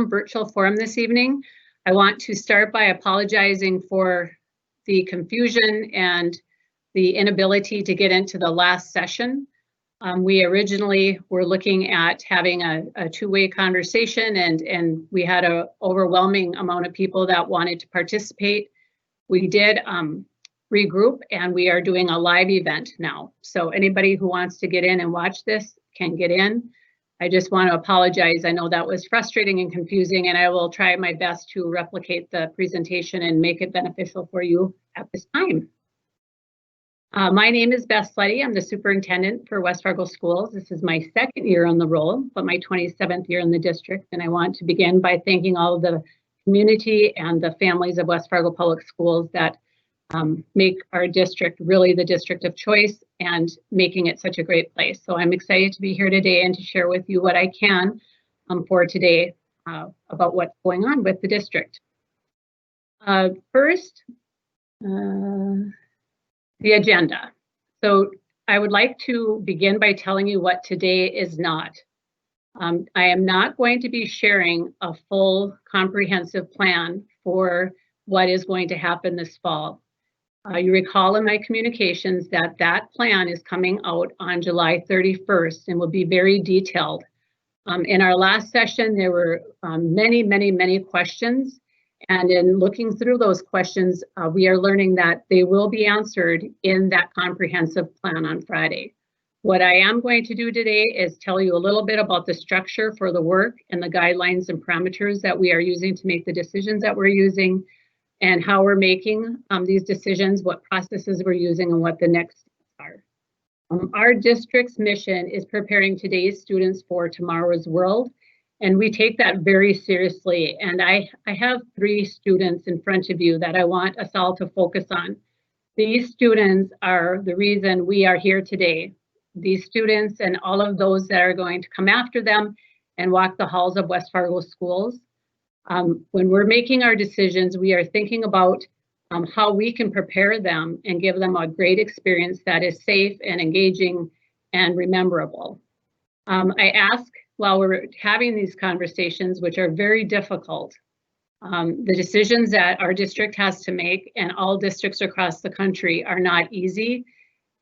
virtual forum this evening. I want to start by apologizing for the confusion and the inability to get into the last session. We originally were looking at having a two-way conversation, and we had an overwhelming amount of people that wanted to participate. We did regroup, and we are doing a live event now. So anybody who wants to get in and watch this can get in. I just want to apologize. I know that was frustrating and confusing, and I will try my best to replicate the presentation and make it beneficial for you at this time. My name is Beth Sleddy. I'm the superintendent for West Fargo Schools. This is my second year on the role, but my 27th year in the district. And I want to begin by thanking all of the community and the families of West Fargo Public Schools that make our district really the district of choice and making it such a great place. So I'm excited to be here today and to share with you what I can for today about what's going on with the district. First, the agenda. So I would like to begin by telling you what today is not. I am not going to be sharing a full comprehensive plan for what is going to happen this fall. You recall in my communications that that plan is coming out on July 31st and will be very detailed. In our last session, there were many questions. And in looking through those questions, we are learning that they will be answered in that comprehensive plan on Friday. What I am going to do today is tell you a little bit about the structure for the work and the guidelines and parameters that we are using to make the decisions that we're using, and how we're making these decisions, what processes we're using, and what the next steps are. Our district's mission is preparing today's students for tomorrow's world. And we take that very seriously. And I have 3 students in front of you that I want us all to focus on. These students are the reason we are here today. These students and all of those that are going to come after them and walk the halls of West Fargo schools. When we're making our decisions, we are thinking about how we can prepare them and give them a great experience that is safe and engaging and rememberable. I ask, while we're having these conversations, which are very difficult, the decisions that our district has to make, and all districts across the country, are not easy,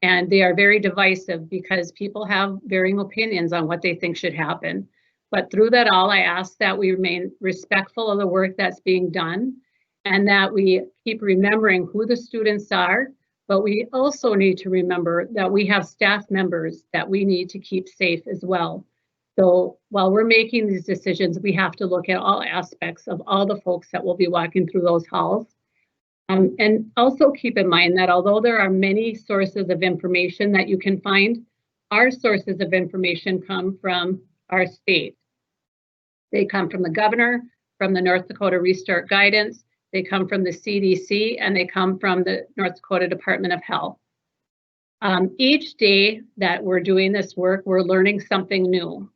and they are very divisive because people have varying opinions on what they think should happen. But through that all, I ask that we remain respectful of the work that's being done, and that we keep remembering who the students are, but we also need to remember that we have staff members that we need to keep safe as well. So while we're making these decisions, we have to look at all aspects of all the folks that will be walking through those halls. And also keep in mind that although there are many sources of information that you can find, our sources of information come from our state. They come from the governor, from the North Dakota Restart Guidance, they come from the CDC, and they come from the North Dakota Department of Health. Each day that we're doing this work, we're learning something new.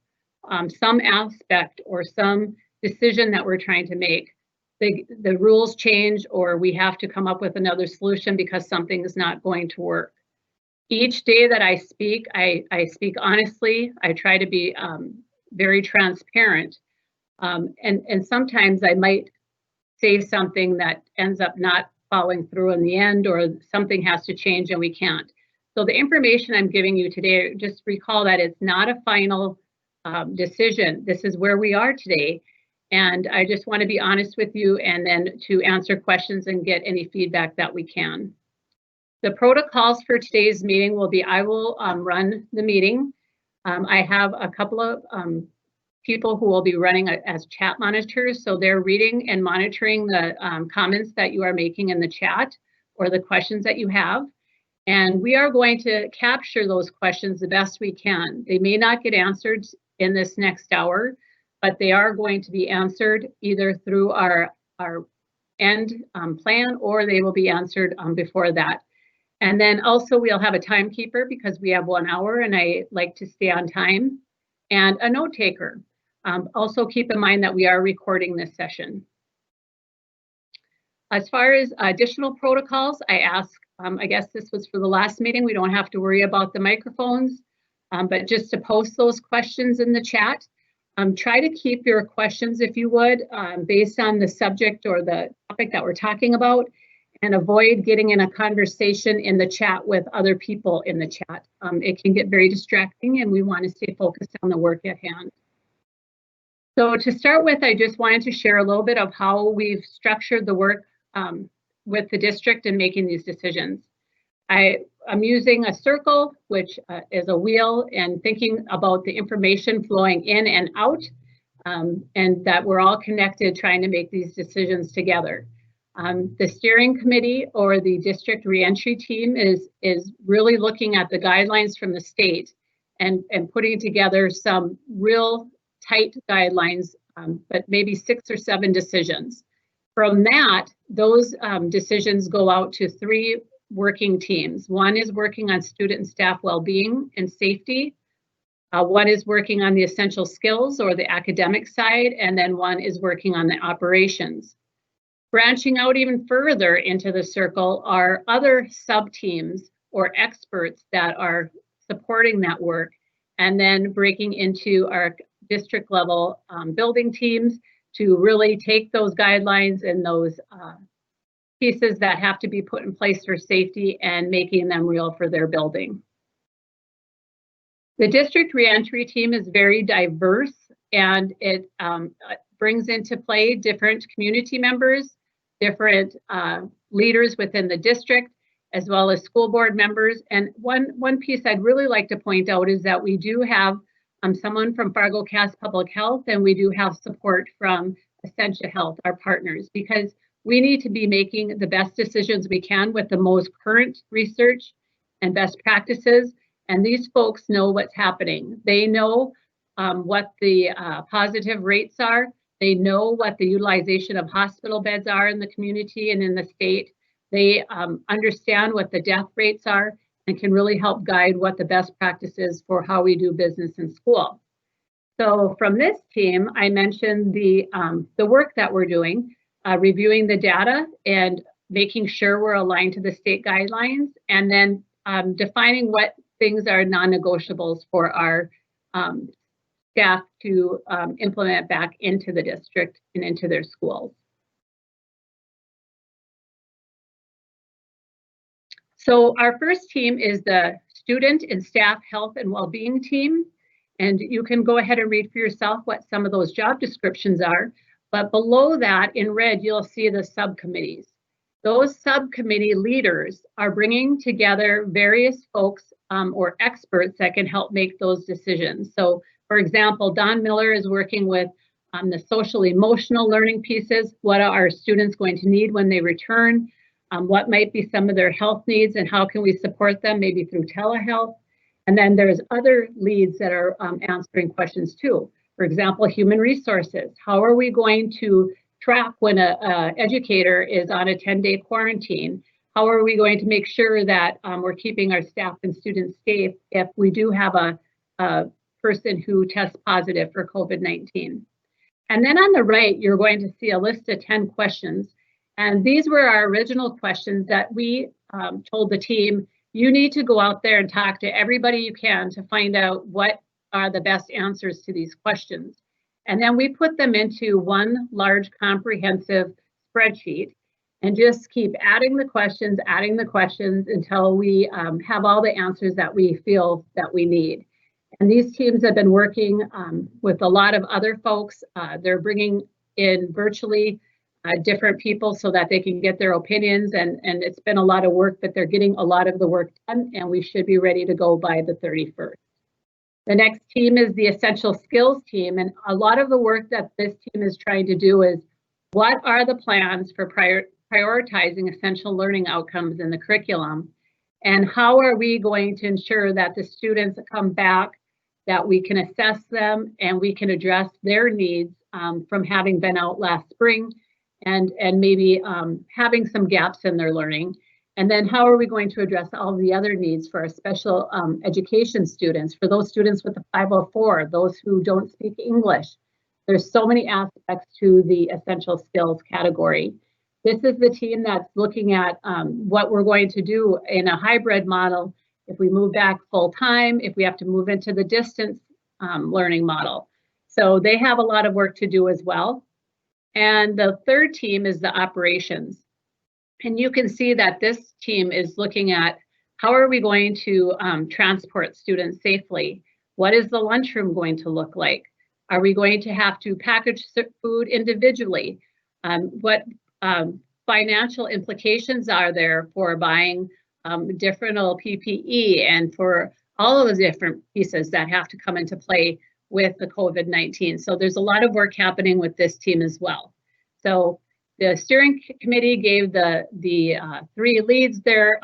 Some aspect or some decision that we're trying to make, the rules change, or we have to come up with another solution because something is not going to work. Each day that I speak honestly. I try to be very transparent, and sometimes I might say something that ends up not following through in the end, or something has to change and we can't. So the information I'm giving you today, just recall that it's not a final decision. This is where we are today. And I just want to be honest with you, and then to answer questions and get any feedback that we can. The protocols for today's meeting will be, I will run the meeting. I have a couple of people who will be running as chat monitors. So they're reading and monitoring the comments that you are making in the chat, or the questions that you have. And we are going to capture those questions the best we can. They may not get answered in this next hour, but they are going to be answered either through our end plan, or they will be answered before that. And then also we'll have a timekeeper, because we have 1 hour and I like to stay on time, and a note taker. Also keep in mind that we are recording this session. As far as additional protocols, I ask, I guess this was for the last meeting, we don't have to worry about the microphones, but just to post those questions in the chat. Try to keep your questions, if you would, based on the subject or the topic that we're talking about, and avoid getting in a conversation in the chat with other people in the chat. It can get very distracting, and we want to stay focused on the work at hand. So to start with, I just wanted to share a little bit of how we've structured the work with the district in making these decisions. I'm using a circle, which is a wheel, and thinking about the information flowing in and out, and that we're all connected trying to make these decisions together. The steering committee or the district reentry team is really looking at the guidelines from the state and putting together some real tight guidelines, but maybe 6 or 7 decisions. From that, those decisions go out to 3 working teams. One is working on student and staff well-being and safety. One is working on the essential skills or the academic side, and then one is working on the operations. Branching out even further into the circle are other sub-teams or experts that are supporting that work, and then breaking into our district level building teams to really take those guidelines and those pieces that have to be put in place for safety and making them real for their building. The district reentry team is very diverse, and it brings into play different community members, different leaders within the district, as well as school board members. And one piece I'd really like to point out is that we do have someone from Fargo-Cass Public Health, and we do have support from Essentia Health, our partners, because we need to be making the best decisions we can with the most current research and best practices. And these folks know what's happening. They know what the positive rates are. They know what the utilization of hospital beds are in the community and in the state. They understand what the death rates are and can really help guide what the best practice is for how we do business in school. So from this team, I mentioned the work that we're doing. Reviewing the data and making sure we're aligned to the state guidelines, and then defining what things are non-negotiables for our staff to implement back into the district and into their schools. So our first team is the student and staff health and well-being team, and you can go ahead and read for yourself what some of those job descriptions are. But below that, in red, you'll see the subcommittees. Those subcommittee leaders are bringing together various folks or experts that can help make those decisions. So, for example, Don Miller is working with the social emotional learning pieces. What are our students going to need when they return? What might be some of their health needs, and how can we support them, maybe through telehealth? And then there's other leads that are answering questions too. For example, human resources. How are we going to track when an educator is on a 10-day quarantine? How are we going to make sure that we're keeping our staff and students safe if we do have a person who tests positive for COVID-19? And then on the right, you're going to see a list of 10 questions. And these were our original questions that we told the team, you need to go out there and talk to everybody you can to find out what are the best answers to these questions. And then we put them into one large comprehensive spreadsheet and just keep adding the questions until we have all the answers that we feel that we need. And these teams have been working with a lot of other folks. They're bringing in virtually different people so that they can get their opinions, and it's been a lot of work, but they're getting a lot of the work done, and we should be ready to go by the 31st. The next team is the essential skills team, and a lot of the work that this team is trying to do is what are the plans for prioritizing essential learning outcomes in the curriculum, and how are we going to ensure that the students that come back, that we can assess them and we can address their needs from having been out last spring and maybe having some gaps in their learning. And then how are we going to address all the other needs for our special education students, for those students with the 504, those who don't speak English. There's so many aspects to the essential skills category. This is the team that's looking at what we're going to do in a hybrid model if we move back full time, if we have to move into the distance learning model. So they have a lot of work to do as well. And the third team is the operations. And you can see that this team is looking at how are we going to transport students safely? What is the lunchroom going to look like? Are we going to have to package food individually? What financial implications are there for buying different PPE and for all of the different pieces that have to come into play with the COVID-19? So there's a lot of work happening with this team as well. So the steering committee gave the three leads their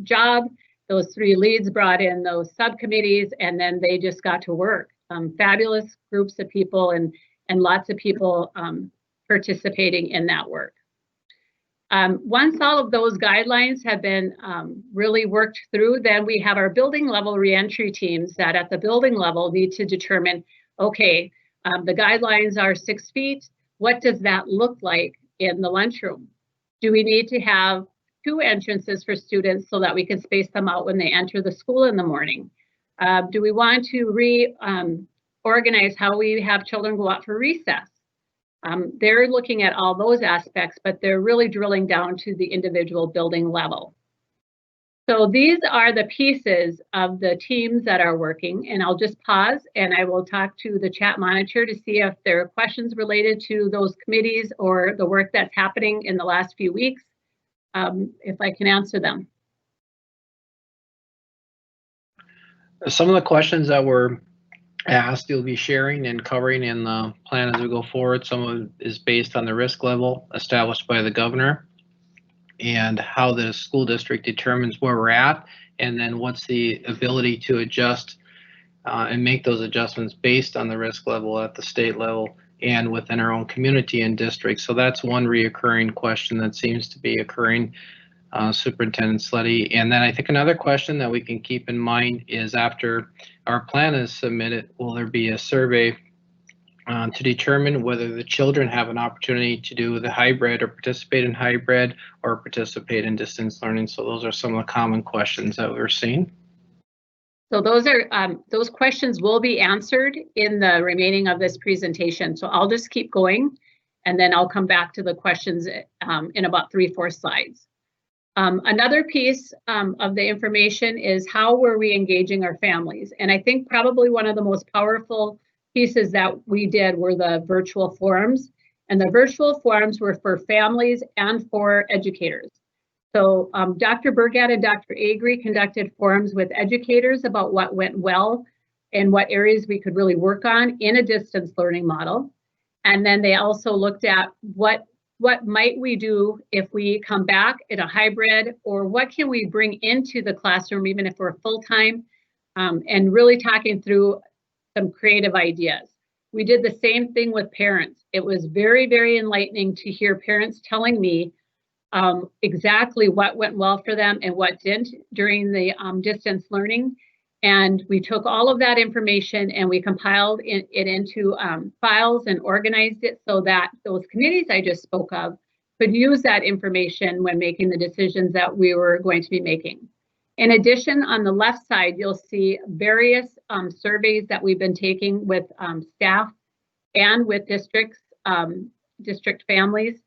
job. Those three leads brought in those subcommittees, and then they just got to work. Fabulous groups of people and lots of people participating in that work. Once all of those guidelines have been really worked through, then we have our building level reentry teams that at the building level need to determine, okay, the guidelines are 6 feet. What does that look like in the lunchroom? Do we need to have 2 entrances for students so that we can space them out when they enter the school in the morning? Do we want to reorganize how we have children go out for recess? They're looking at all those aspects, but they're really drilling down to the individual building level. So these are the pieces of the teams that are working, and I'll just pause and I will talk to the chat monitor to see if there are questions related to those committees or the work that's happening in the last few weeks, if I can answer them. Some of the questions that were asked, you'll be sharing and covering in the plan as we go forward. Some of it is based on the risk level established by the governor and how the school district determines where we're at, and then what's the ability to adjust and make those adjustments based on the risk level at the state level and within our own community and district. So that's one reoccurring question that seems to be occurring, Superintendent Sleddy. And then I think another question that we can keep in mind is after our plan is submitted, will there be a survey to determine whether the children have an opportunity to do the hybrid or participate in hybrid or participate in distance learning? So those are some of the common questions that we're seeing. So those questions will be answered in the remaining of this presentation. So I'll just keep going and then I'll come back to the questions in about 3-4 slides. Another piece of the information is how were we engaging our families? And I think probably one of the most powerful pieces that we did were the virtual forums. And the virtual forums were for families and for educators. So Dr. Burgat and Dr. Agri conducted forums with educators about what went well and what areas we could really work on in a distance learning model. And then they also looked at what might we do if we come back in a hybrid, or what can we bring into the classroom even if we're full-time, and really talking through some creative ideas. We did the same thing with parents. It was very, very enlightening to hear parents telling me exactly what went well for them and what didn't during the distance learning. And we took all of that information and we compiled it into files and organized it so that those committees I just spoke of could use that information when making the decisions that we were going to be making. In addition, on the left side, you'll see various surveys that we've been taking with staff and with districts, district families,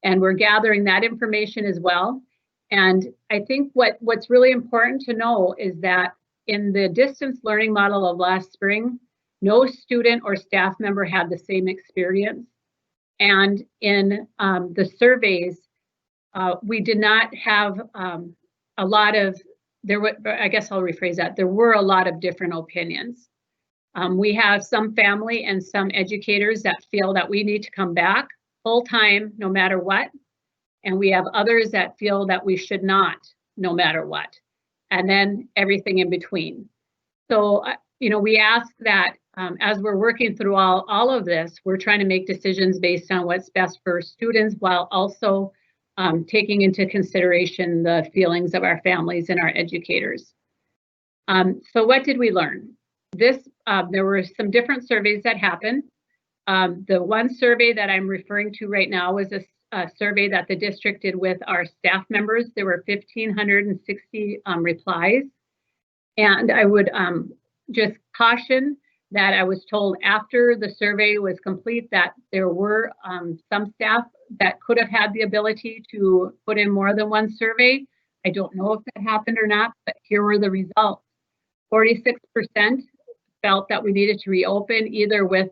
and we're gathering that information as well. And I think what's really important to know is that in the distance learning model of last spring, no student or staff member had the same experience. And in the surveys, we did not have a lot of, I guess I'll rephrase that, there were a lot of different opinions. We have some family and some educators that feel that we need to come back full-time no matter what. And we have others that feel that we should not no matter what. And then everything in between. So, we ask that as we're working through all of this, we're trying to make decisions based on what's best for students while also taking into consideration the feelings of our families and our educators. So what did we learn? There were some different surveys that happened. The one survey that I'm referring to right now was a survey that the district did with our staff members. There were 1,560 replies. And I would just caution that I was told after the survey was complete that there were some staff that could have had the ability to put in more than one survey. I don't know if that happened or not, but here were the results. 46% felt that we needed to reopen either with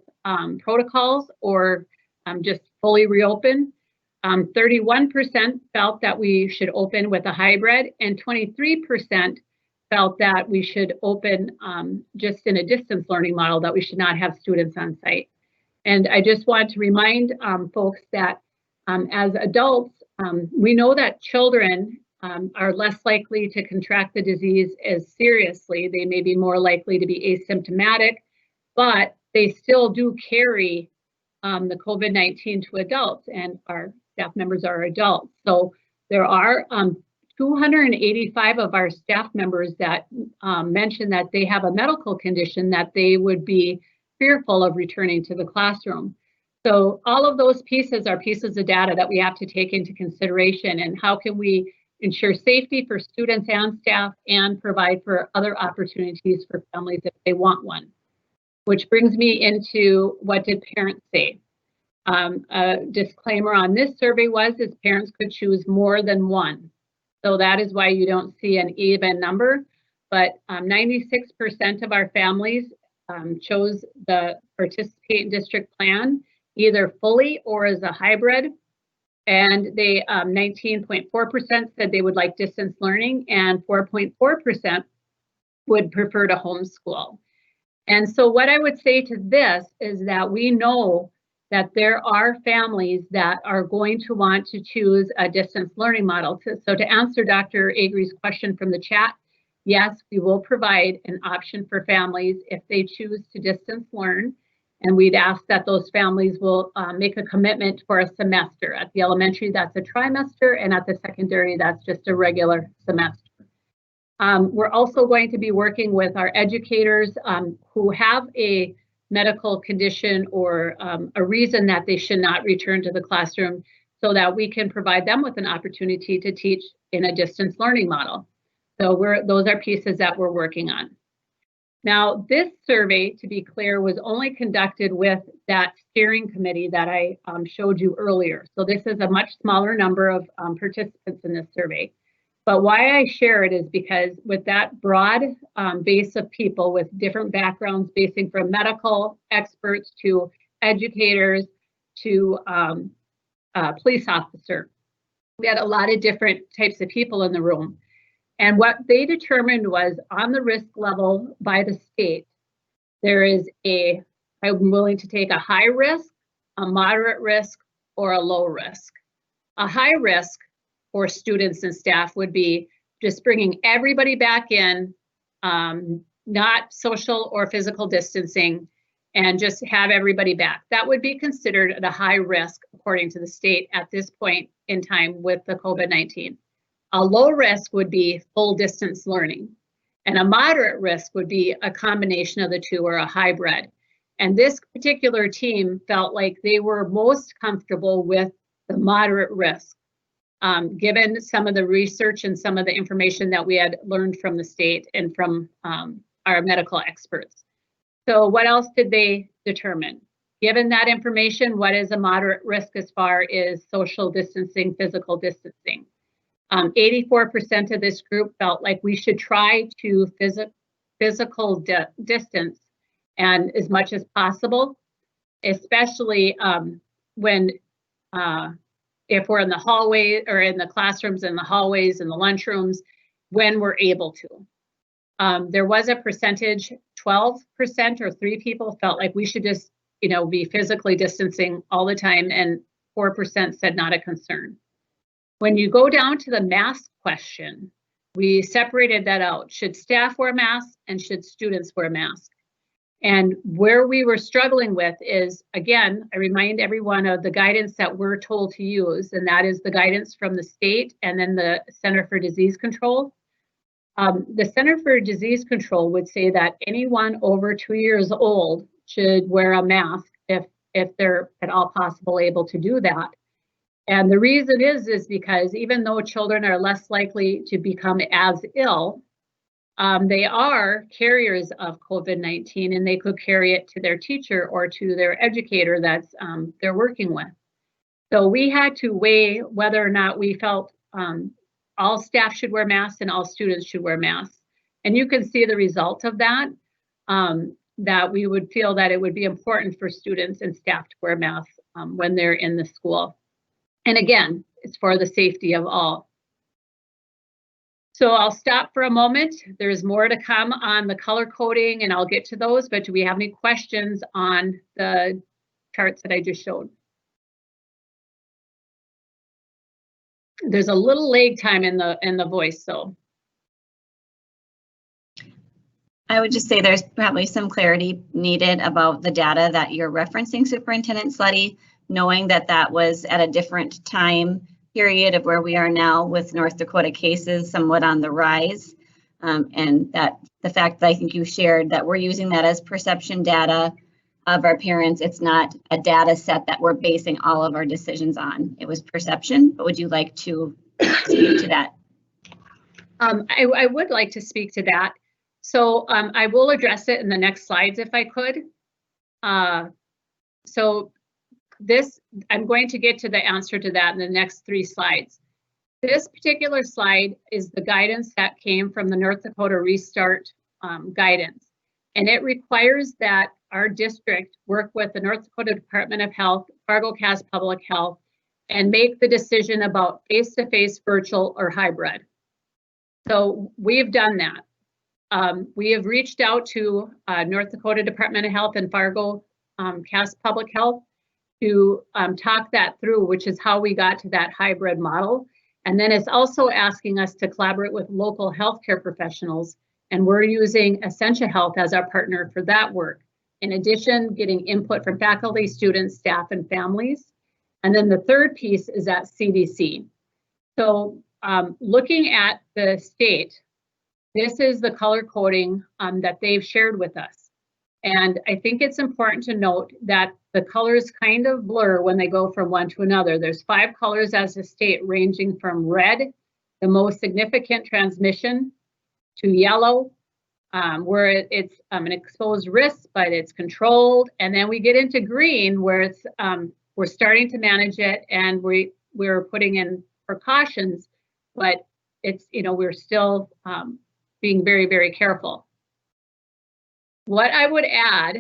protocols or just fully reopen. 31% felt that we should open with a hybrid, and 23% felt that we should open just in a distance learning model, that we should not have students on site. And I just want to remind folks that as adults, we know that children are less likely to contract the disease as seriously. They may be more likely to be asymptomatic, but they still do carry the COVID-19 to adults, and our staff members are adults. So there are 285 of our staff members that mentioned that they have a medical condition that they would be fearful of returning to the classroom. So all of those pieces are pieces of data that we have to take into consideration, and how can we ensure safety for students and staff and provide for other opportunities for families if they want one. Which brings me into, what did parents say? A disclaimer on this survey is parents could choose more than one. So that is why you don't see an even number, but 96% of our families chose the participate in district plan, either fully or as a hybrid. And they 19.4% said they would like distance learning, and 4.4% would prefer to homeschool. And so what I would say to this is that we know that there are families that are going to want to choose a distance learning model. So to answer Dr. Agree's question from the chat, yes, we will provide an option for families if they choose to distance learn. And we'd ask that those families will make a commitment for a semester. At the elementary, that's a trimester, and at the secondary, that's just a regular semester. We're also going to be working with our educators who have a medical condition or a reason that they should not return to the classroom, so that we can provide them with an opportunity to teach in a distance learning model. So those are pieces that we're working on. Now, this survey, to be clear, was only conducted with that steering committee that I showed you earlier. So this is a much smaller number of participants in this survey. But why I share it is because with that broad base of people with different backgrounds, basing from medical experts to educators to police officer, we had a lot of different types of people in the room. And what they determined was, on the risk level by the state, there is I'm willing to take a high risk, a moderate risk, or a low risk. A high risk for students and staff would be just bringing everybody back in, not social or physical distancing, and just have everybody back. That would be considered at a high risk according to the state at this point in time with the COVID-19. A low risk would be full distance learning, and a moderate risk would be a combination of the two, or a hybrid. And this particular team felt like they were most comfortable with the moderate risk, given some of the research and some of the information that we had learned from the state and from our medical experts. So what else did they determine? Given that information, what is a moderate risk as far as social distancing, physical distancing? 84% of this group felt like we should try to physical distance and as much as possible, especially when if we're in the hallway or in the classrooms, in the hallways, in the lunchrooms, when we're able to. There was a percentage, 12% or 3 people felt like we should just, be physically distancing all the time, and 4% said not a concern. When you go down to the mask question, we separated that out. Should staff wear masks and should students wear masks? And where we were struggling with is, again, I remind everyone of the guidance that we're told to use, and that is the guidance from the state and then the Center for Disease Control. The Center for Disease Control would say that anyone over 2 years old should wear a mask if they're at all possible able to do that. And the reason is because even though children are less likely to become as ill, they are carriers of COVID-19, and they could carry it to their teacher or to their educator that's they're working with. So we had to weigh whether or not we felt all staff should wear masks and all students should wear masks. And you can see the result of that, that we would feel that it would be important for students and staff to wear masks when they're in the school. And again, it's for the safety of all. So I'll stop for a moment. There's more to come on the color coding, and I'll get to those, but do we have any questions on the charts that I just showed? There's a little lag time in the voice, so. I would just say there's probably some clarity needed about the data that you're referencing, Superintendent Slutty, knowing that that was at a different time period of where we are now with North Dakota cases somewhat on the rise. And that the fact that I think you shared that we're using that as perception data of our parents. It's not a data set that we're basing all of our decisions on. It was perception, but would you like to speak to that? I would like to speak to that. So I will address it in the next slides if I could. So this, I'm going to get to the answer to that in the next 3 slides. This particular slide is the guidance that came from the North Dakota Restart guidance. And it requires that our district work with the North Dakota Department of Health, Fargo-Cass Public Health, and make the decision about face-to-face, virtual, or hybrid. So we've done that. We have reached out to North Dakota Department of Health and Fargo-Cass Public Health to talk that through, which is how we got to that hybrid model. And then it's also asking us to collaborate with local healthcare professionals, and we're using Essentia Health as our partner for that work. In addition, getting input from faculty, students, staff, and families. And then the third piece is at CDC. So looking at the state, this is the color coding that they've shared with us. And I think it's important to note that the colors kind of blur when they go from one to another. There's 5 colors as a state, ranging from red, the most significant transmission, to yellow, where it's an exposed risk, but it's controlled. And then we get into green, where it's we're starting to manage it, and we're putting in precautions, but it's, you know, we're still being very, very careful. What I would add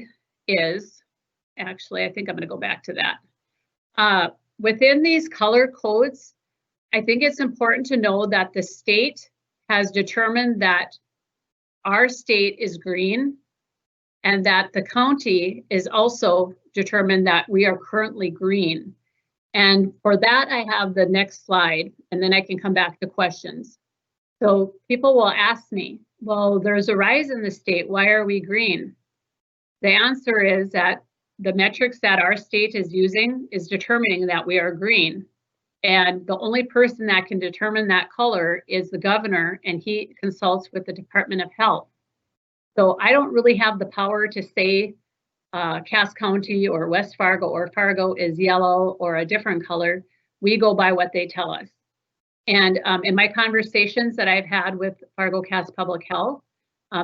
is, actually, I think I'm going to go back to that. Within these color codes, I think it's important to know that the state has determined that our state is green, and that the county is also determined that we are currently green. And for that, I have the next slide, and then I can come back to questions. So people will ask me, well, there's a rise in the state, why are we green? The answer is that the metrics that our state is using is determining that we are green. And the only person that can determine that color is the governor, and he consults with the Department of Health. So I don't really have the power to say Cass County or West Fargo or Fargo is yellow or a different color. We go by what they tell us. And in my conversations that I've had with Fargo-Cass Public Health,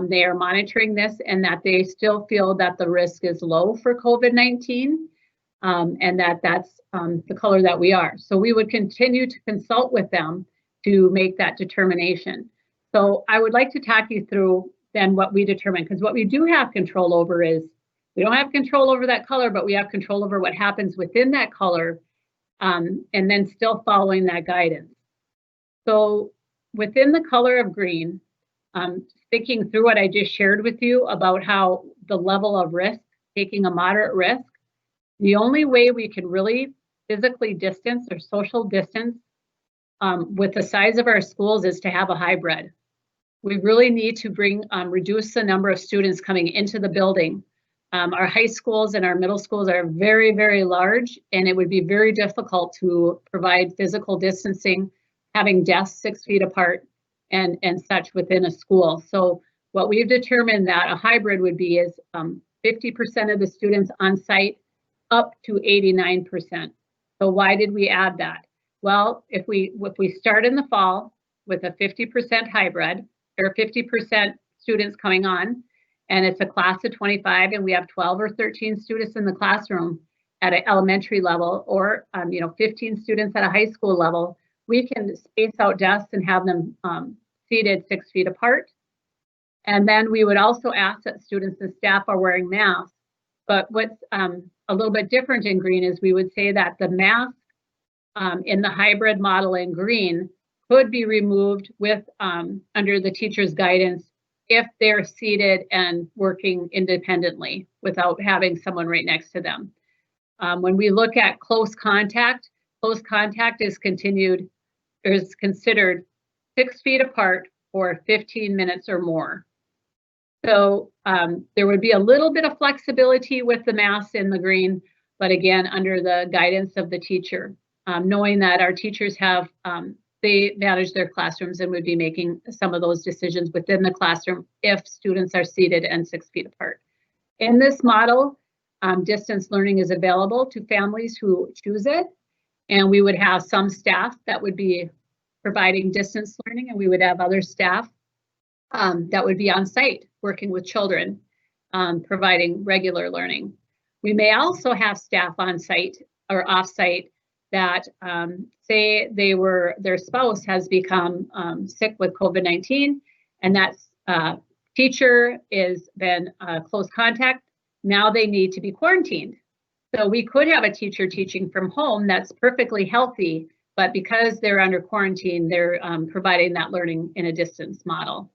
they are monitoring this, and that they still feel that the risk is low for COVID-19, and that that's the color that we are. So we would continue to consult with them to make that determination. So I would like to talk you through then what we determine, because what we do have control over is, we don't have control over that color, but we have control over what happens within that color, and then still following that guidance. So within the color of green, thinking through what I just shared with you about how the level of risk, taking a moderate risk, the only way we can really physically distance or social distance with the size of our schools is to have a hybrid. We really need to reduce the number of students coming into the building. Our high schools and our middle schools are very, very large, and it would be very difficult to provide physical distancing, having desks 6 feet apart and such within a school. So what we've determined that a hybrid would be is 50% of the students on site up to 89%. So why did we add that? Well, if we start in the fall with a 50% hybrid or 50% students coming on, and it's a class of 25, and we have 12 or 13 students in the classroom at an elementary level, or 15 students at a high school level, we can space out desks and have them seated 6 feet apart. And then we would also ask that students and staff are wearing masks. But what's a little bit different in green is we would say that the mask in the hybrid model in green could be removed with under the teacher's guidance if they're seated and working independently without having someone right next to them. When we look at close contact is considered 6 feet apart for 15 minutes or more. So there would be a little bit of flexibility with the masks in the green, but again, under the guidance of the teacher, knowing that our teachers have, they manage their classrooms and would be making some of those decisions within the classroom if students are seated and 6 feet apart. In this model, distance learning is available to families who choose it, and we would have some staff that would be providing distance learning, and we would have other staff that would be on site working with children, providing regular learning. We may also have staff on site or off site that say their spouse has become sick with COVID-19, and that teacher is then close contact. Now they need to be quarantined. So we could have a teacher teaching from home that's perfectly healthy, but because they're under quarantine, they're providing that learning in a distance model.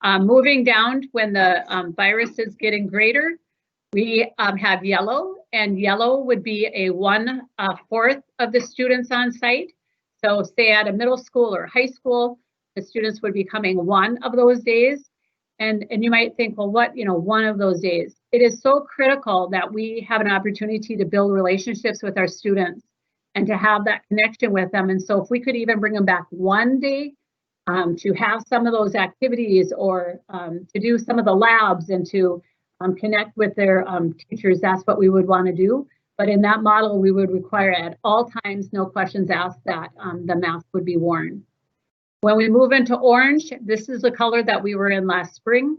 Moving down, when the virus is getting greater, we have yellow, and yellow would be a 1/4 of the students on site. So say at a middle school or high school, the students would be coming one of those days. And you might think, well, what, one of those days? It is so critical that we have an opportunity to build relationships with our students and to have that connection with them. And so if we could even bring them back one day to have some of those activities, or to do some of the labs and to connect with their teachers, that's what we would want to do. But in that model, we would require at all times, no questions asked, that the mask would be worn. When we move into orange, this is the color that we were in last spring.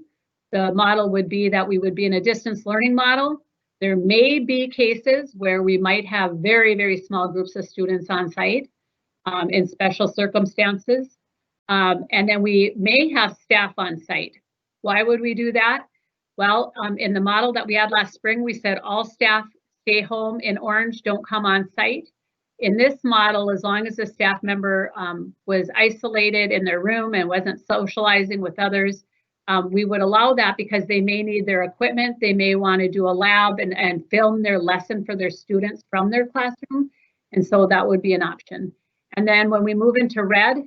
The model would be that we would be in a distance learning model. There may be cases where we might have very, very small groups of students on site in special circumstances. And then we may have staff on site. Why would we do that? Well, in the model that we had last spring, we said all staff stay home in orange, don't come on site. In this model, as long as the staff member was isolated in their room and wasn't socializing with others, we would allow that because they may need their equipment. They may want to do a lab and film their lesson for their students from their classroom. And so that would be an option. And then when we move into red,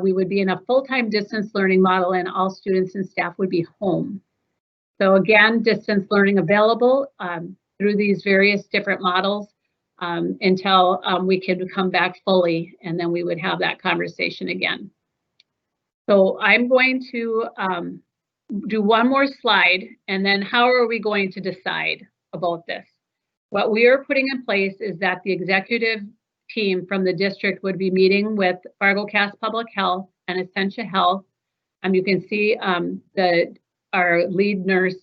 we would be in a full-time distance learning model, and all students and staff would be home. So again, distance learning available through these various different models until we could come back fully, and then we would have that conversation again. So I'm going to do one more slide, and then how are we going to decide about this? What we are putting in place is that the executive team from the district would be meeting with Fargo-Cass Public Health and Essentia Health. You can see our lead nurse,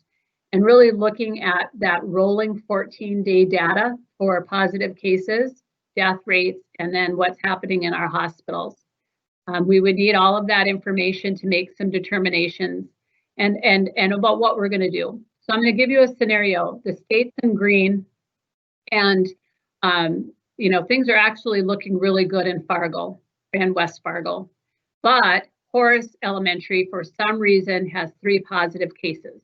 and really looking at that rolling 14-day data for positive cases, death rates, and then what's happening in our hospitals. We would need all of that information to make some determinations and about what we're going to do. So I'm going to give you a scenario. The state's in green, and things are actually looking really good in Fargo and West Fargo, but Horace Elementary, for some reason, has 3 positive cases.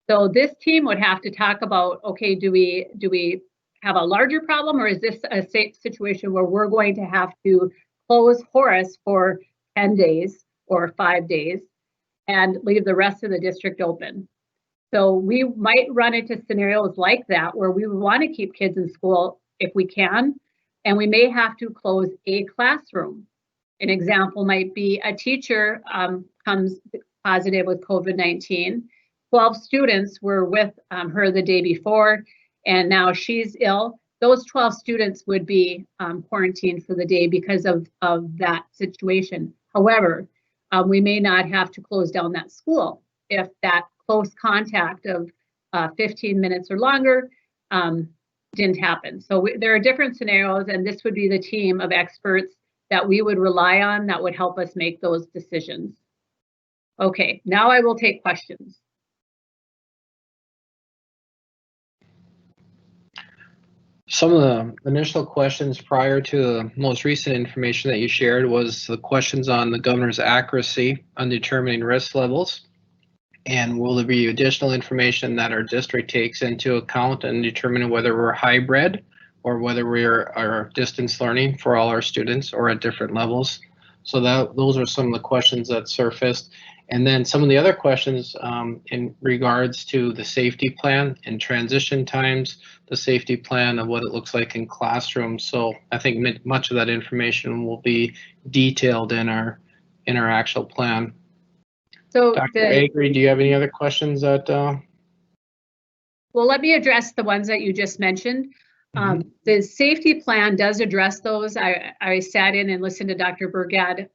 So this team would have to talk about, okay, do we have a larger problem, or is this a situation where we're going to have to close Horace for 10 days or 5 days and leave the rest of the district open? So we might run into scenarios like that where we want to keep kids in school if we can, and we may have to close a classroom. An example might be a teacher comes positive with COVID-19. 12 students were with her the day before, and now she's ill. Those 12 students would be quarantined for the day because of that situation. However, we may not have to close down that school. if that close contact of 15 minutes or longer didn't happen. So there are different scenarios, and this would be the team of experts that we would rely on that would help us make those decisions. Okay, now I will take questions. Some of the initial questions prior to the most recent information that you shared was the questions on the governor's accuracy on determining risk levels. And will there be additional information that our district takes into account in determining whether we're hybrid or whether we are distance learning for all our students or at different levels? So those are some of the questions that surfaced. And then some of the other questions in regards to the safety plan and transition times, the safety plan of what it looks like in classrooms. So I think much of that information will be detailed in our actual plan. So Dr. Agri, do you have any other questions that? Well, let me address the ones that you just mentioned. The safety plan does address those. I sat in and listened to Dr. Burgad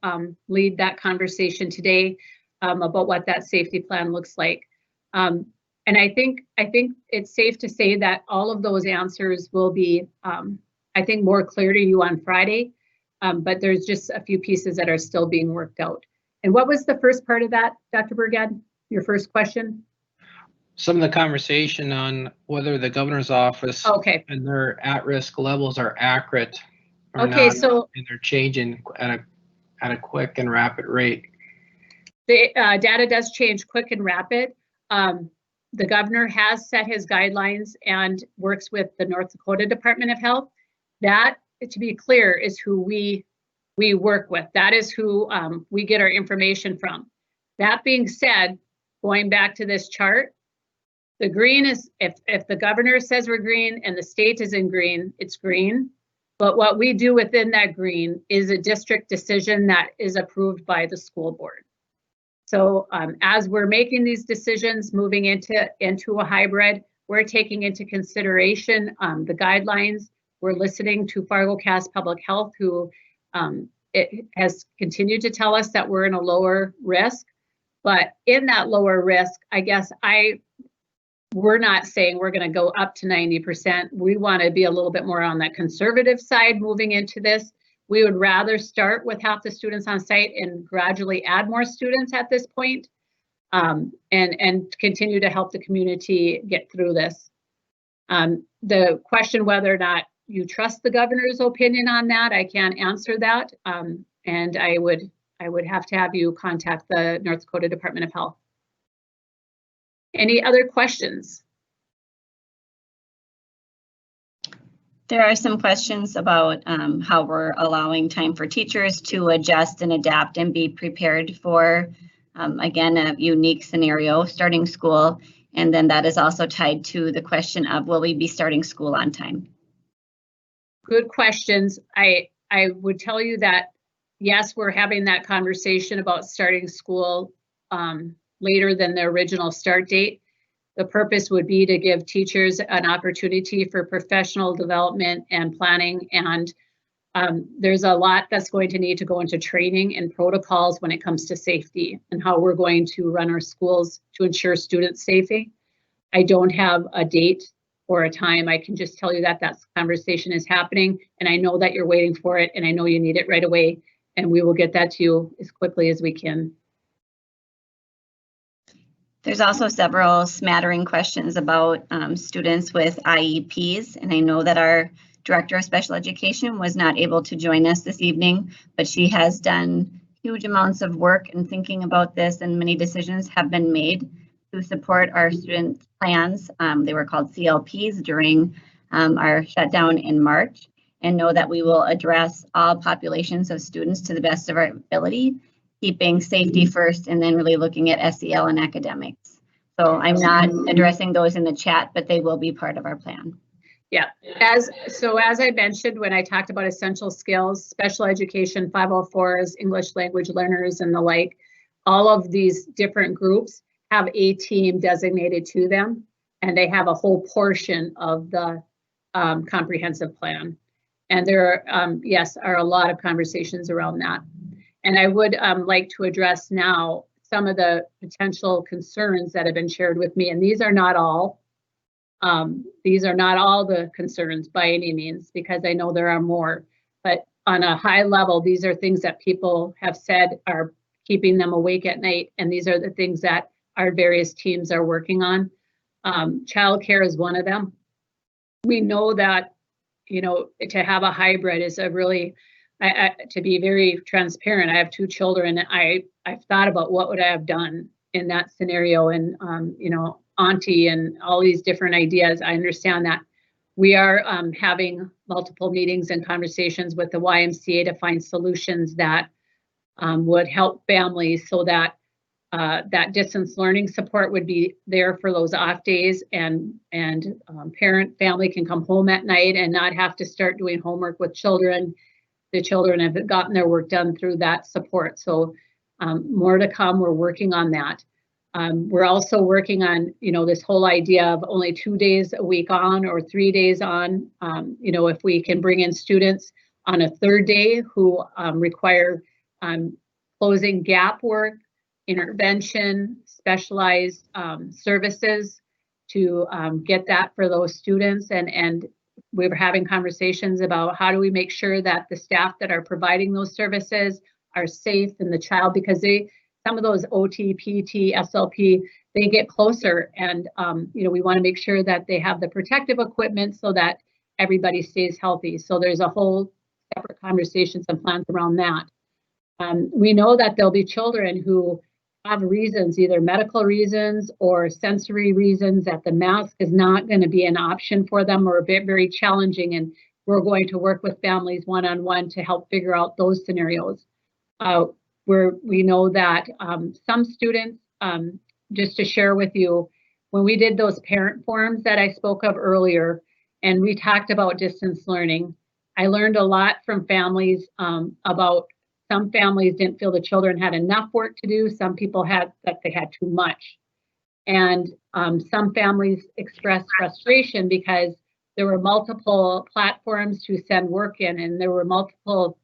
lead that conversation today about what that safety plan looks like. And I think it's safe to say that all of those answers will be, I think, more clear to you on Friday, but there's just a few pieces that are still being worked out. And what was the first part of that, Dr. Burgad, your first question? Some of the conversation on whether the governor's office and their at-risk levels are accurate or not, and they're changing at a quick and rapid rate. The data does change quick and rapid. The governor has set his guidelines and works with the North Dakota Department of Health. That, to be clear, is who we work with. That is who we get our information from. That being said, going back to this chart, the green is, if the governor says we're green and the state is in green, it's green. But what we do within that green is a district decision that is approved by the school board. So as we're making these decisions, moving into a hybrid, we're taking into consideration the guidelines. We're listening to Fargo-Cass Public Health, who it has continued to tell us that we're in a lower risk. But in that lower risk, I guess we're not saying we're going to go up to 90%. We want to be a little bit more on that conservative side moving into this. We would rather start with half the students on site and gradually add more students at this point, and continue to help the community get through this. The question whether or not you trust the governor's opinion on that, I can't answer that, and I would have to have you contact the North Dakota Department of Health. Any other questions? There are some questions about how we're allowing time for teachers to adjust and adapt and be prepared for, again, a unique scenario, starting school. And then that is also tied to the question of, will we be starting school on time? Good questions. I would tell you that, yes, we're having that conversation about starting school later than the original start date. The purpose would be to give teachers an opportunity for professional development and planning. And there's a lot that's going to need to go into training and protocols when it comes to safety and how we're going to run our schools to ensure student safety. I don't have a date or a time. I can just tell you that that conversation is happening, and I know that you're waiting for it, and I know you need it right away, and we will get that to you as quickly as we can. There's also several smattering questions about students with IEPs, and I know that our Director of Special Education was not able to join us this evening, but she has done huge amounts of work in thinking about this, and many decisions have been made to support our student plans. They were called CLPs during our shutdown in March, and know that we will address all populations of students to the best of our ability, keeping safety first, and then really looking at SEL and academics. So I'm not addressing those in the chat, but they will be part of our plan. Yeah, as I mentioned when I talked about essential skills, special education, 504s, English language learners, and the like, all of these different groups have a team designated to them, and they have a whole portion of the comprehensive plan. And there are, yes, are a lot of conversations around that. And I would like to address now some of the potential concerns that have been shared with me, and these are not all. These are not all the concerns by any means, because I know there are more, but on a high level, these are things that people have said are keeping them awake at night, and these are the things that our various teams are working on. Childcare is one of them. We know that, you know, to have a hybrid is a really, to be very transparent, I have 2 children. I've thought about what would I have done in that scenario, and you know, auntie and all these different ideas. I understand that. We are having multiple meetings and conversations with the YMCA to find solutions that would help families, so that that distance learning support would be there for those off days, and family can come home at night and not have to start doing homework with children. The children have gotten their work done through that support. So more to come. We're working on that. We're also working on, you know, this whole idea of only 2 days a week on or 3 days on. You know, if we can bring in students on a 3rd day who require closing gap work, intervention, specialized services, to get that for those students. And we were having conversations about how do we make sure that the staff that are providing those services are safe, and the child, because some of those OT, PT, SLP, they get closer, and you know, we want to make sure that they have the protective equipment so that everybody stays healthy. So there's a whole separate conversations and plans around that. We know that there'll be children who have reasons, either medical reasons or sensory reasons, that the mask is not going to be an option for them, or a bit very challenging, and we're going to work with families one-on-one to help figure out those scenarios. We know that some students, just to share with you, when we did those parent forums that I spoke of earlier, and we talked about distance learning, I learned a lot from families about some families didn't feel the children had enough work to do. Some people had that they had too much. And some families expressed frustration because there were multiple platforms to send work in, and there were multiple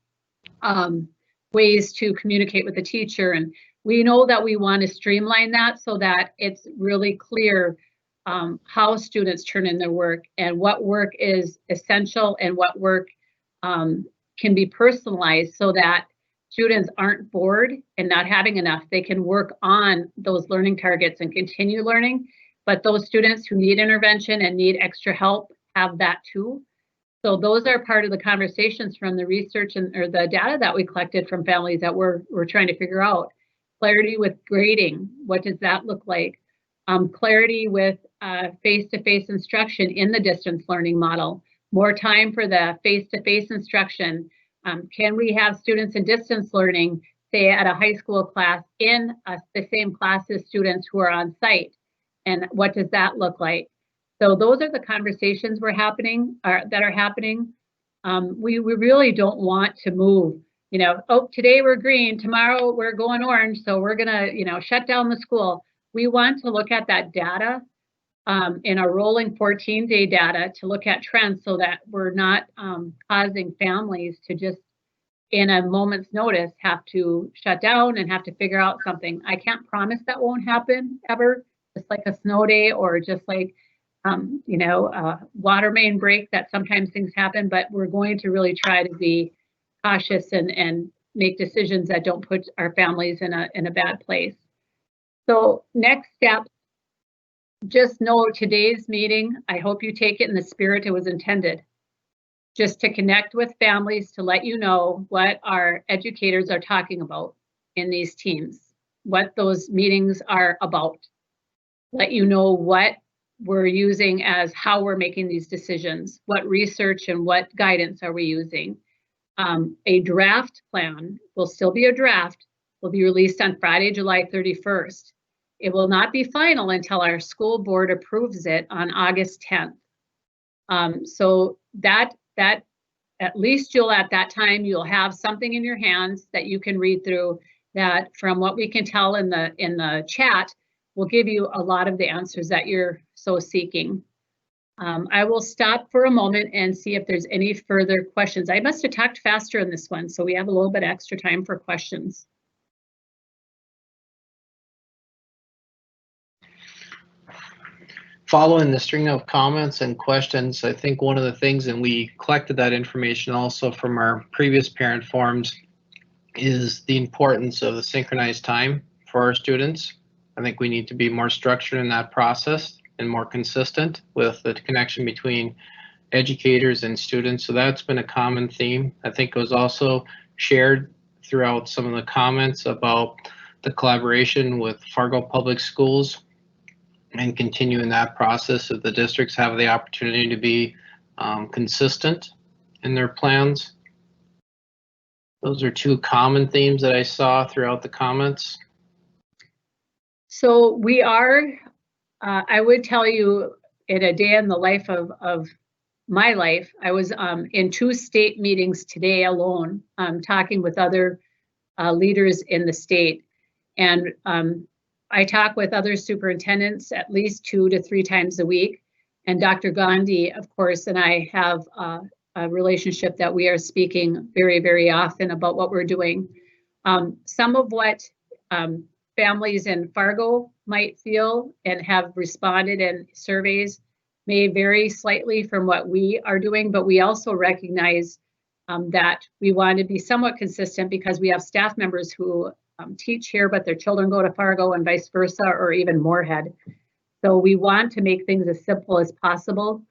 ways to communicate with the teacher. And we know that we want to streamline that so that it's really clear how students turn in their work, and what work is essential and what work can be personalized, so that students aren't bored and not having enough. They can work on those learning targets and continue learning, but those students who need intervention and need extra help have that too. So those are part of the conversations from the research or the data that we collected from families that we're trying to figure out. Clarity with grading, what does that look like? Clarity with face-to-face instruction in the distance learning model. More time for the face-to-face instruction. Can we have students in distance learning, say at a high school class, in the same class as students who are on site? And what does that look like? So those are the conversations that are happening. We really don't want to move, you know, oh, today we're green, tomorrow we're going orange, so we're gonna, you know, shut down the school. We want to look at that data in a rolling 14-day data to look at trends, so that we're not causing families to just in a moment's notice have to shut down and have to figure out something. I can't promise that won't happen ever, just like a snow day, or just like you know, a water main break, that sometimes things happen, but we're going to really try to be cautious and make decisions that don't put our families in a bad place. So next step, just know today's meeting, I hope you take it in the spirit it was intended. Just to connect with families, to let you know what our educators are talking about in these teams, what those meetings are about. Let you know what we're using as how we're making these decisions, what research and what guidance are we using. A draft plan will still be a draft, will be released on Friday, July 31st. It will not be final until our school board approves it on August 10th. So that at least at that time, you'll have something in your hands that you can read through, that from what we can tell in the chat will give you a lot of the answers that you're so seeking. I will stop for a moment and see if there's any further questions. I must have talked faster in this one, so we have a little bit extra time for questions. following the string of comments and questions, I think one of the things, and we collected that information also from our previous parent forums, is the importance of the synchronized time for our students. I think we need to be more structured in that process and more consistent with the connection between educators and students. So that's been a common theme. I think it was also shared throughout some of the comments about the collaboration with Fargo Public Schools and continuing that process so the districts have the opportunity to be consistent in their plans. Those are two common themes that I saw throughout the comments. So we are, I would tell you, in a day in the life of my life, I was in 2 state meetings today alone, talking with other leaders in the state. And I talk with other superintendents at least 2 to 3 times a week. And Dr. Gandhi, of course, and I have a relationship that we are speaking very, very often about what we're doing. Some of what families in Fargo might feel and have responded in surveys may vary slightly from what we are doing, but we also recognize that we want to be somewhat consistent because we have staff members who teach here, but their children go to Fargo and vice versa, or even Moorhead. So we want to make things as simple as possible.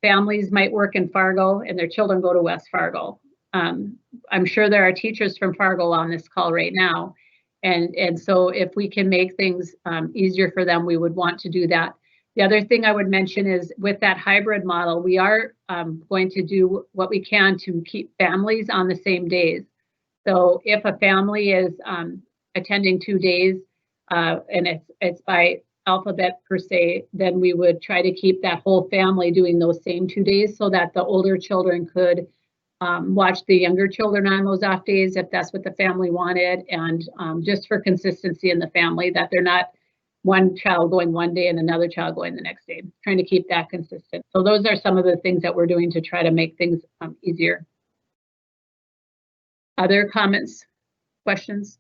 Families might work in Fargo and their children go to West Fargo. I'm sure there are teachers from Fargo on this call right now. And so if we can make things easier for them, we would want to do that. The other thing I would mention is with that hybrid model, we are going to do what we can to keep families on the same days. So if a family is attending 2 days and it's by alphabet per se, then we would try to keep that whole family doing those same 2 days so that the older children could watch the younger children on those off days if that's what the family wanted, and just for consistency in the family, that they're not one child going one day and another child going the next day, trying to keep that consistent. So those are some of the things that we're doing to try to make things easier. Other comments, questions?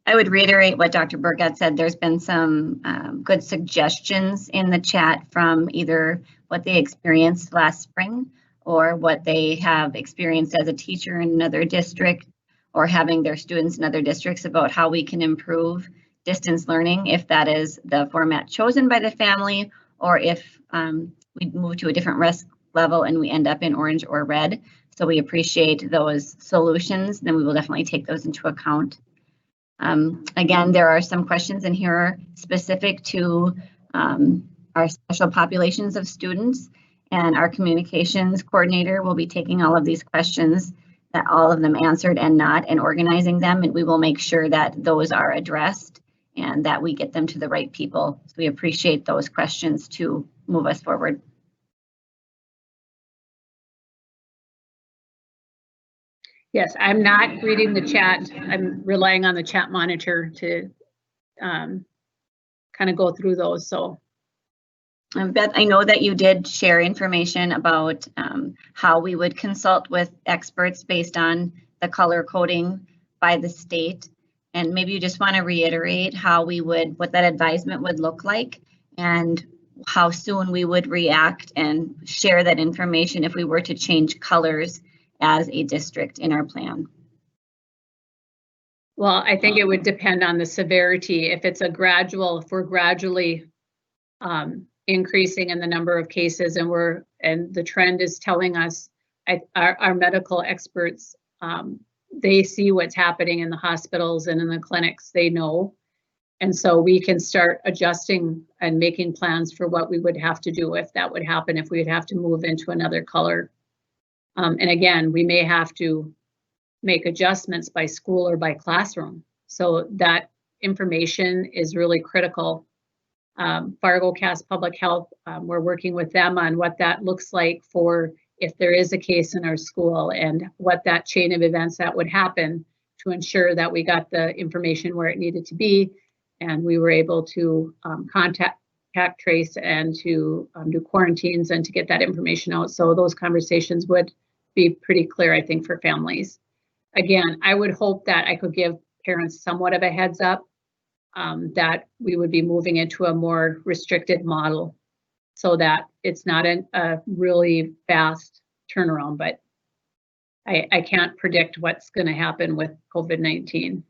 I would reiterate what Dr. Burgett said. There's been some good suggestions in the chat from either what they experienced last spring or what they have experienced as a teacher in another district or having their students in other districts about how we can improve distance learning if that is the format chosen by the family, or if we move to a different risk level and we end up in orange or red. So we appreciate those solutions, then we will definitely take those into account. Again, there are some questions in here specific to our special populations of students, and our communications coordinator will be taking all of these questions, that all of them answered and not, and organizing them, and we will make sure that those are addressed and that we get them to the right people. So we appreciate those questions to move us forward. Yes, I'm not reading the chat. I'm relying on the chat monitor to kind of go through those. So, Beth, I know that you did share information about how we would consult with experts based on the color coding by the state. And maybe you just want to reiterate how we would, what that advisement would look like and how soon we would react and share that information if we were to change colors as a district in our plan. Well, I think it would depend on the severity. If it's a gradual, if we're gradually increasing in the number of cases and the trend is telling us, our medical experts, they see what's happening in the hospitals and in the clinics, they know. And so we can start adjusting and making plans for what we would have to do if that would happen, if we would have to move into another color. And again, we may have to make adjustments by school or by classroom. So that information is really critical. Fargo Cass Public Health, we're working with them on what that looks like for if there is a case in our school and what that chain of events that would happen to ensure that we got the information where it needed to be, and we were able to contact trace and to do quarantines and to get that information out. So those conversations would be pretty clear, I think, for families. Again, I would hope that I could give parents somewhat of a heads up that we would be moving into a more restricted model so that it's not a really fast turnaround, but I can't predict what's going to happen with COVID-19.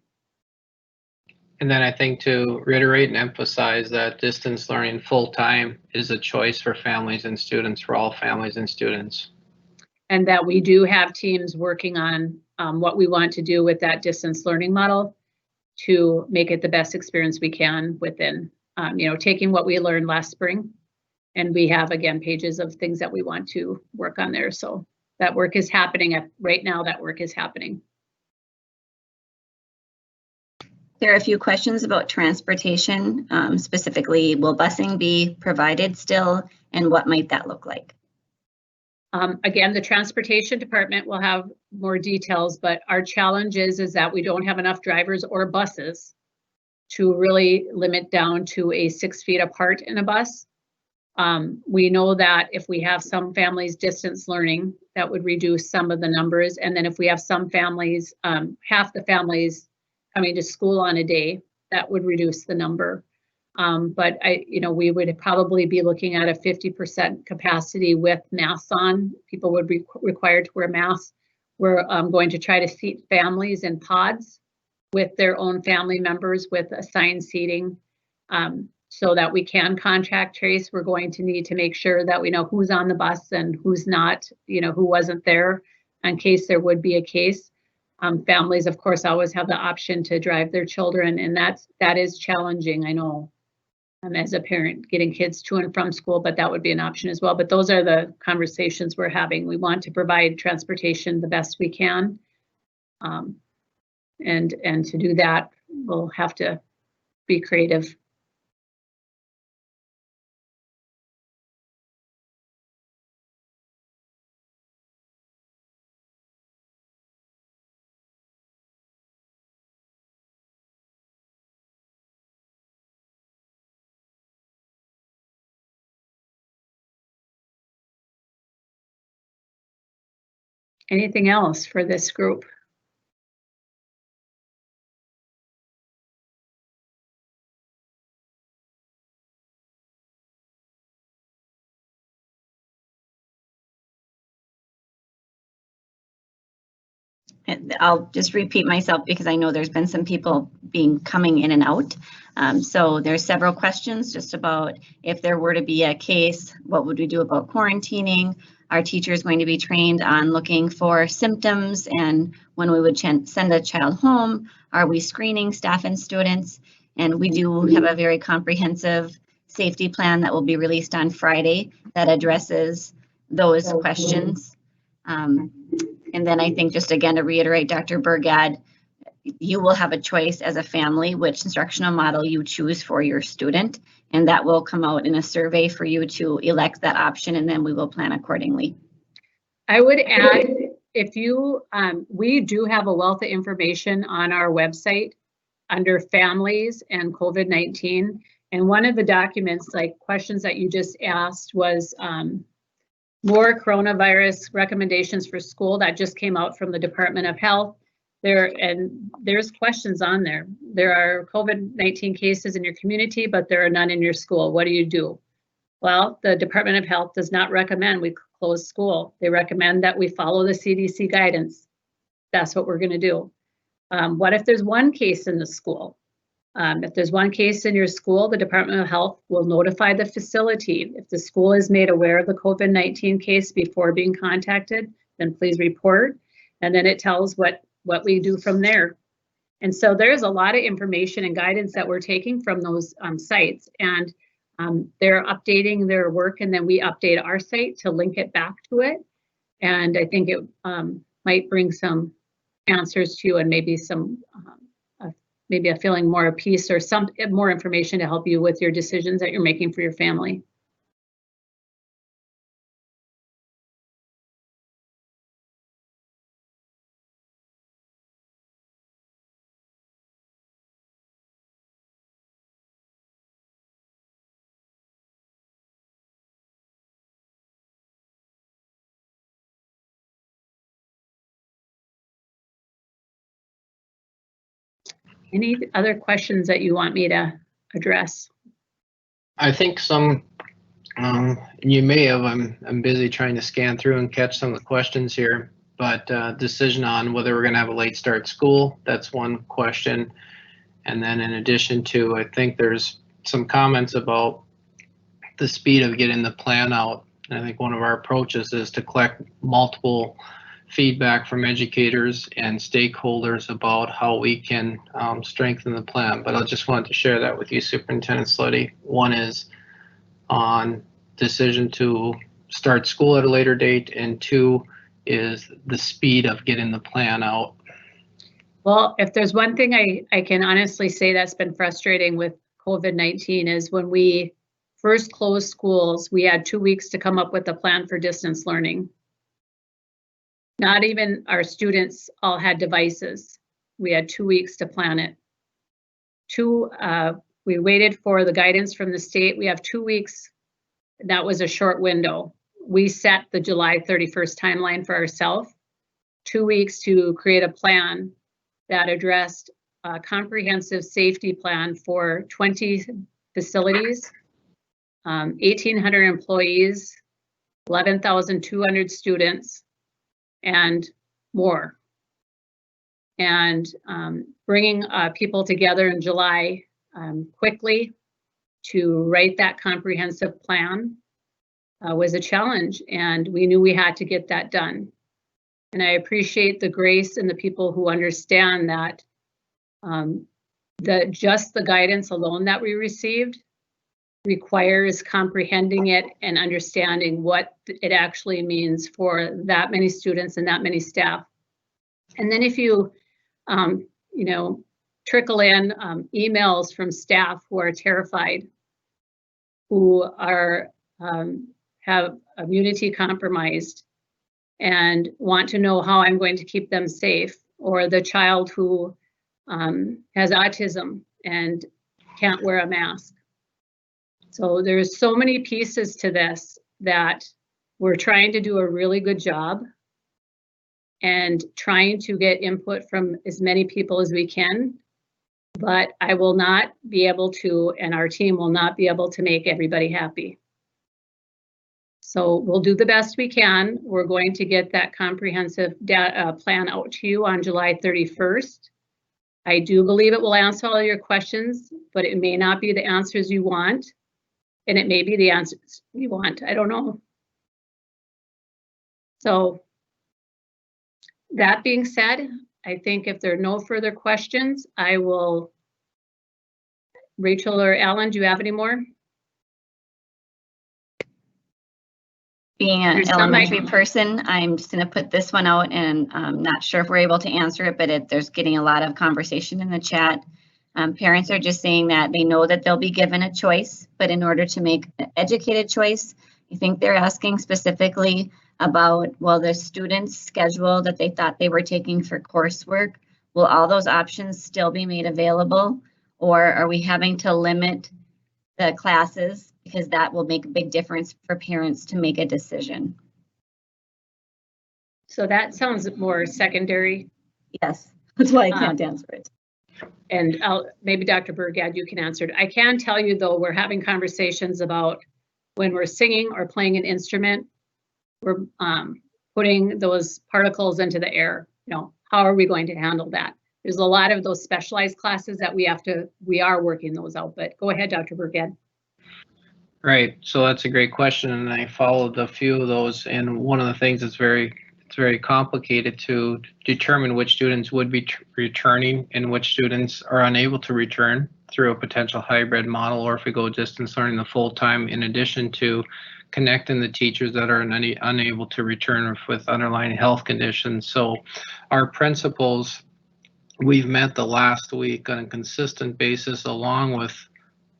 And then I think to reiterate and emphasize that distance learning full-time is a choice for families and students, for all families and students. And that we do have teams working on what we want to do with that distance learning model to make it the best experience we can within, taking what we learned last spring. And we have, again, pages of things that we want to work on there. So that work is happening right now. That work is happening. There are a few questions about transportation, specifically, will busing be provided still, and what might that look like? Again, the transportation department will have more details, but our challenge is that we don't have enough drivers or buses to really limit down to a 6 feet apart in a bus. We know that if we have some families distance learning, that would reduce some of the numbers. And then if we have some families, half the families coming to school on a day, that would reduce the number. But we would probably be looking at a 50% capacity with masks on. People would be required to wear masks. We're going to try to seat families in pods with their own family members with assigned seating so that we can contact trace. We're going to need to make sure that we know who's on the bus and who's not, who wasn't there in case there would be a case. Families, of course, always have the option to drive their children, and that is challenging, I know. As a parent, getting kids to and from school, but that would be an option as well. But those are the conversations we're having. We want to provide transportation the best we can. And to do that, we'll have to be creative. Anything else for this group? I'll just repeat myself because I know there's been some people coming in and out. So there's several questions just about if there were to be a case, what would we do about quarantining? Our teacher is going to be trained on looking for symptoms, and when we would send a child home, are we screening staff and students? And we do have a very comprehensive safety plan that will be released on Friday that addresses those questions. And then I think just again to reiterate, Dr. Burgad, you will have a choice as a family which instructional model you choose for your student, and that will come out in a survey for you to elect that option, and then we will plan accordingly. I would add, if you, we do have a wealth of information on our website under families and COVID-19, and one of the documents, like questions that you just asked, was more coronavirus recommendations for school that just came out from the Department of Health. There's questions on there. There are COVID-19 cases in your community, but there are none in your school. What do you do? Well, the Department of Health does not recommend we close school. They recommend that we follow the CDC guidance. That's what we're going to do. What if there's one case in the school? If there's one case in your school, the Department of Health will notify the facility. If the school is made aware of the COVID-19 case before being contacted, then please report. And then it tells what we do from there. And so there's a lot of information and guidance that we're taking from those sites, and they're updating their work, and then we update our site to link it back to it. And I think it might bring some answers to you, and maybe some maybe a feeling more of peace or some more information to help you with your decisions that you're making for your family. Any other questions that you want me to address? I think some, you may have, I'm busy trying to scan through and catch some of the questions here, but decision on whether we're going to have a late start school, that's one question. And then in addition to, I think there's some comments about the speed of getting the plan out. And I think one of our approaches is to collect multiple feedback from educators and stakeholders about how we can strengthen the plan. But I just wanted to share that with you, Superintendent Slutty. One is on decision to start school at a later date, and two is the speed of getting the plan out. Well, if there's one thing I can honestly say that's been frustrating with COVID-19 is when we first closed schools, we had 2 weeks to come up with a plan for distance learning. Not even our students all had devices. We had 2 weeks to plan it. We waited for the guidance from the state. We have 2 weeks. That was a short window. We set the July 31st timeline for ourselves. 2 weeks to create a plan that addressed a comprehensive safety plan for 20 facilities, 1,800 employees, 11,200 students, and more. And bringing people together in July quickly to write that comprehensive plan was a challenge, and we knew we had to get that done. And I appreciate the grace and the people who understand that just the guidance alone that we received requires comprehending it and understanding what it actually means for that many students and that many staff. And then if you, trickle in emails from staff who are terrified, who are have immunity compromised, and want to know how I'm going to keep them safe, or the child who has autism and can't wear a mask. So there's so many pieces to this that we're trying to do a really good job and trying to get input from as many people as we can, but I will not be able to, and our team will not be able to make everybody happy. So we'll do the best we can. We're going to get that comprehensive plan out to you on July 31st. I do believe it will answer all your questions, but it may not be the answers you want, and it may be the answers you want. I don't know. So that being said, I think if there are no further questions, I will, Rachel or Alan, do you have any more? Being an elementary person, I'm just going to put this one out, and I'm not sure if we're able to answer it, but there's getting a lot of conversation in the chat. Parents are just saying that they know that they'll be given a choice, but in order to make an educated choice, I think they're asking specifically about, well, the students' schedule that they thought they were taking for coursework, will all those options still be made available, or are we having to limit the classes? Because that will make a big difference for parents to make a decision. So that sounds more secondary. Yes, that's why I can't answer it. And maybe Dr. Burgad, you can answer it. I can tell you though, we're having conversations about when we're singing or playing an instrument, we're putting those particles into the air. How are we going to handle that? There's a lot of those specialized classes that we are working those out, but go ahead, Dr. Burgad. Right, so that's a great question, and I followed a few of those, and one of the things that's it's very complicated to determine which students would be returning and which students are unable to return through a potential hybrid model, or if we go distance learning the full time, in addition to connecting the teachers that are unable to return with underlying health conditions. So our principals, we've met the last week on a consistent basis, along with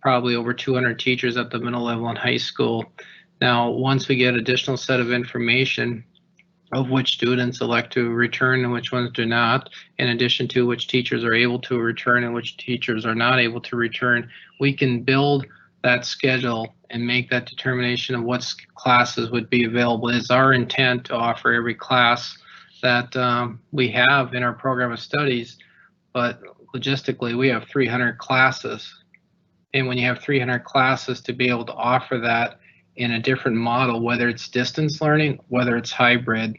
probably over 200 teachers at the middle level in high school. Now, once we get additional set of information of which students elect to return and which ones do not, in addition to which teachers are able to return and which teachers are not able to return, we can build that schedule and make that determination of what classes would be available. It's our intent to offer every class that we have in our program of studies, but logistically, we have 300 classes. And when you have 300 classes, to be able to offer that in a different model, whether it's distance learning, whether it's hybrid,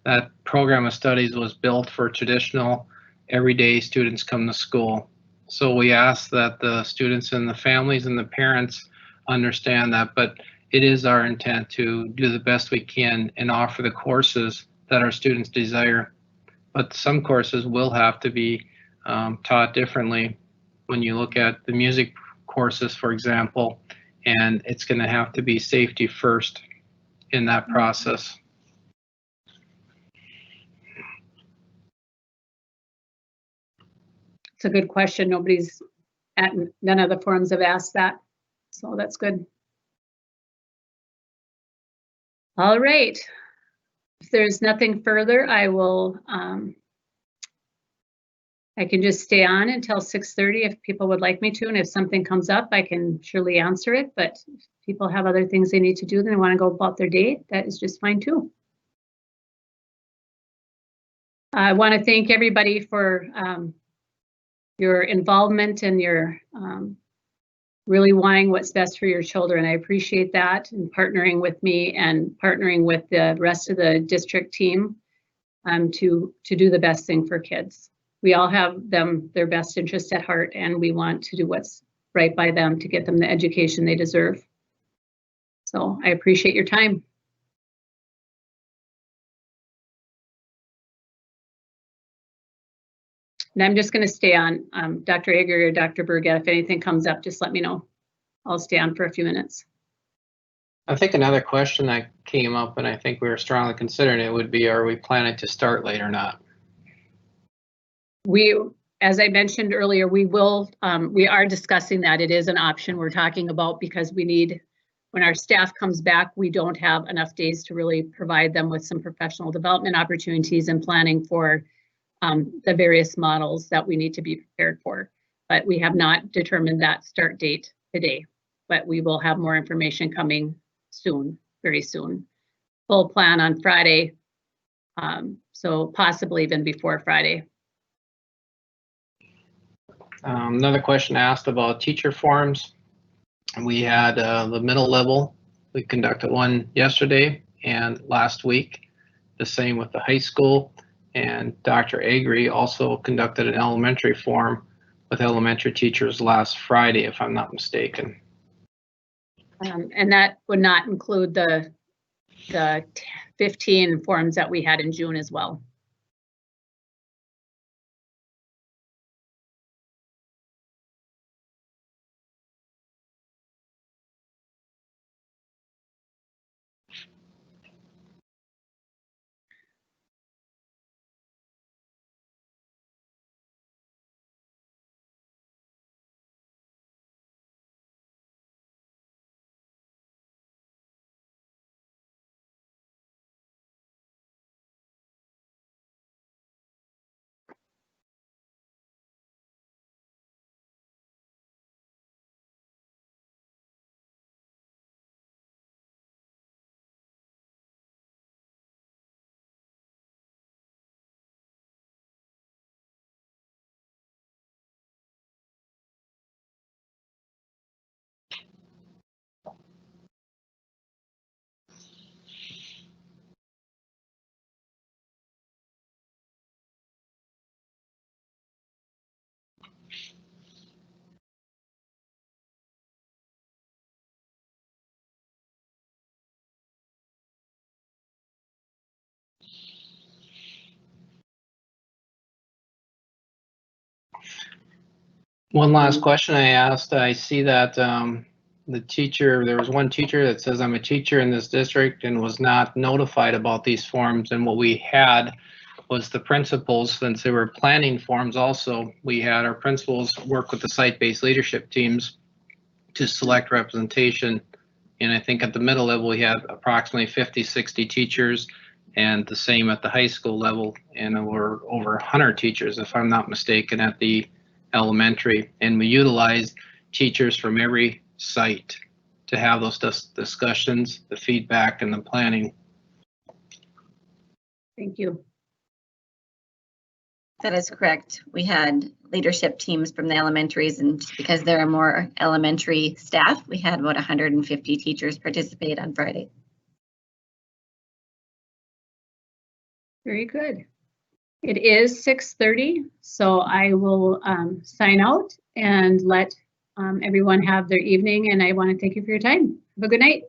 that program of studies was built for traditional, everyday students come to school. So we ask that the students and the families and the parents understand that, but it is our intent to do the best we can and offer the courses that our students desire. But some courses will have to be taught differently. When you look at the music courses, for example, and it's going to have to be safety first in that process. It's a good question. None of the forums have asked that, so that's good. All right. If there's nothing further, I will. I can just stay on until 6:30 if people would like me to, and if something comes up, I can surely answer it. But if people have other things they need to do, then they want to go about their day, that is just fine too. I want to thank everybody for your involvement and your really wanting what's best for your children. I appreciate that, and partnering with me and partnering with the rest of the district team to do the best thing for kids. We all have their best interest at heart, and we want to do what's right by them to get them the education they deserve. So I appreciate your time. And I'm just going to stay on. Dr. Ager or Dr. Burgett, if anything comes up, just let me know. I'll stay on for a few minutes. I think another question that came up, and I think we were strongly considering it, would be, are we planning to start late or not? As I mentioned earlier, we are discussing that. It is an option we're talking about because we need, when our staff comes back, we don't have enough days to really provide them with some professional development opportunities and planning for the various models that we need to be prepared for. But we have not determined that start date today, but we will have more information coming soon, very soon. Full plan on Friday, so possibly even before Friday. Another question asked about teacher forums. We had the middle level. We conducted one yesterday and last week. The same with the high school. And Dr. Agri also conducted an elementary forum with elementary teachers last Friday, if I'm not mistaken. And that would not include the 15 forums that we had in June as well. One last question I asked, I see that the teacher, there was one teacher that says I'm a teacher in this district and was not notified about these forms. And what we had was the principals, since they were planning forms also, we had our principals work with the site-based leadership teams to select representation. And I think at the middle level, we had approximately 50, 60 teachers, and the same at the high school level. And there were over 100 teachers, if I'm not mistaken, at the elementary. And we utilized teachers from every site to have those discussions, the feedback, and the planning. Thank you. That is correct. We had leadership teams from the elementaries, and just because there are more elementary staff, we had about 150 teachers participate on Friday. Very good. It is 6:30, so I will sign out and let everyone have their evening, and I want to thank you for your time. Have a good night.